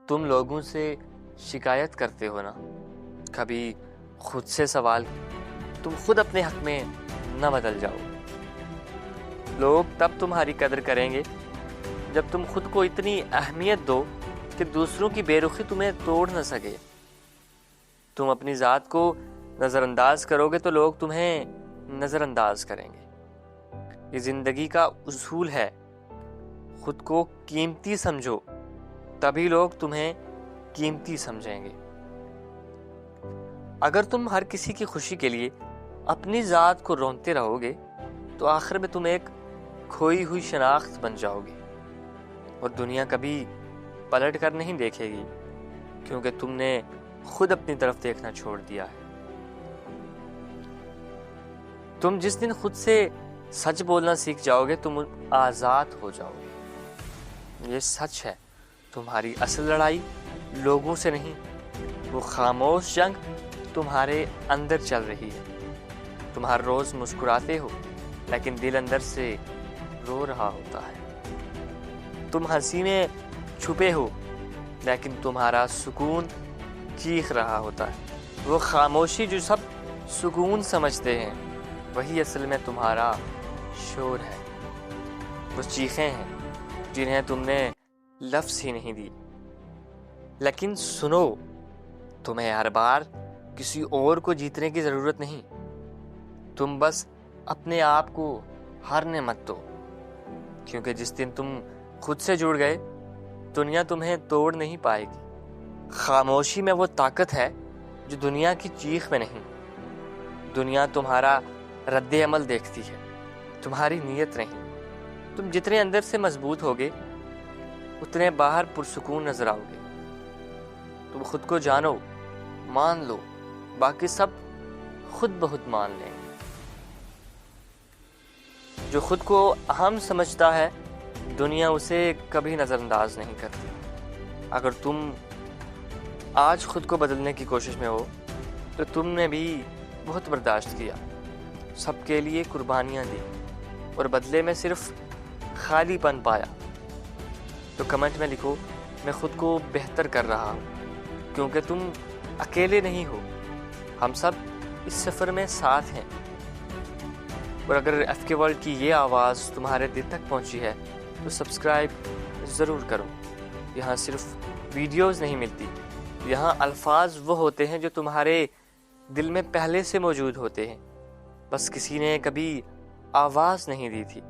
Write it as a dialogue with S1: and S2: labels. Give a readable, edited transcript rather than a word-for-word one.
S1: تم لوگوں سے شکایت کرتے ہو نا، کبھی خود سے سوال تم خود اپنے حق میں نہ بدل جاؤ۔ لوگ تب تمہاری قدر کریں گے جب تم خود کو اتنی اہمیت دو کہ دوسروں کی بے رخی تمہیں توڑ نہ سکے۔ تم اپنی ذات کو نظر انداز کرو گے تو لوگ تمہیں نظر انداز کریں گے۔ یہ زندگی کا اصول ہے، خود کو قیمتی سمجھو تبھی لوگ تمہیں قیمتی سمجھیں گے۔ اگر تم ہر کسی کی خوشی کے لیے اپنی ذات کو رونتے رہو گے تو آخر میں تم ایک کھوئی ہوئی شناخت بن جاؤ گے، اور دنیا کبھی پلٹ کر نہیں دیکھے گی، کیونکہ تم نے خود اپنی طرف دیکھنا چھوڑ دیا ہے۔ تم جس دن خود سے سچ بولنا سیکھ جاؤ گے تم آزاد ہو جاؤ گے۔ یہ سچ ہے، تمہاری اصل لڑائی لوگوں سے نہیں، وہ خاموش جنگ تمہارے اندر چل رہی ہے۔ تم ہر روز مسکراتے ہو لیکن دل اندر سے رو رہا ہوتا ہے۔ تم ہنسی میں چھپے ہو لیکن تمہارا سکون چیخ رہا ہوتا ہے۔ وہ خاموشی جو سب سکون سمجھتے ہیں وہی اصل میں تمہارا شور ہے۔ وہ چیخیں ہیں جنہیں تم نے لفظ ہی نہیں دی۔ لیکن سنو، تمہیں ہر بار کسی اور کو جیتنے کی ضرورت نہیں، تم بس اپنے آپ کو ہارنے مت دو، کیونکہ جس دن تم خود سے جڑ گئے دنیا تمہیں توڑ نہیں پائے گی۔ خاموشی میں وہ طاقت ہے جو دنیا کی چیخ میں نہیں۔ دنیا تمہارا رد عمل دیکھتی ہے، تمہاری نیت نہیں۔ تم جتنے اندر سے مضبوط ہوگے اتنے باہر پرسکون نظر آؤ گے۔ تم خود کو جانو، مان لو، باقی سب خود بخود مان لیں گے۔ جو خود کو اہم سمجھتا ہے دنیا اسے کبھی نظر انداز نہیں کرتی۔ اگر تم آج خود کو بدلنے کی کوشش میں ہو تو تم نے بھی بہت برداشت کیا، سب کے لیے قربانیاں دی، اور بدلے میں صرف خالی پن پایا۔ تو کمنٹ میں لکھو، میں خود کو بہتر کر رہا ہوں، کیونکہ تم اکیلے نہیں ہو، ہم سب اس سفر میں ساتھ ہیں۔ اور اگر ایف کے ورلڈ کی یہ آواز تمہارے دل تک پہنچی ہے تو سبسکرائب ضرور کرو۔ یہاں صرف ویڈیوز نہیں ملتی، یہاں الفاظ وہ ہوتے ہیں جو تمہارے دل میں پہلے سے موجود ہوتے ہیں، بس کسی نے کبھی آواز نہیں دی تھی۔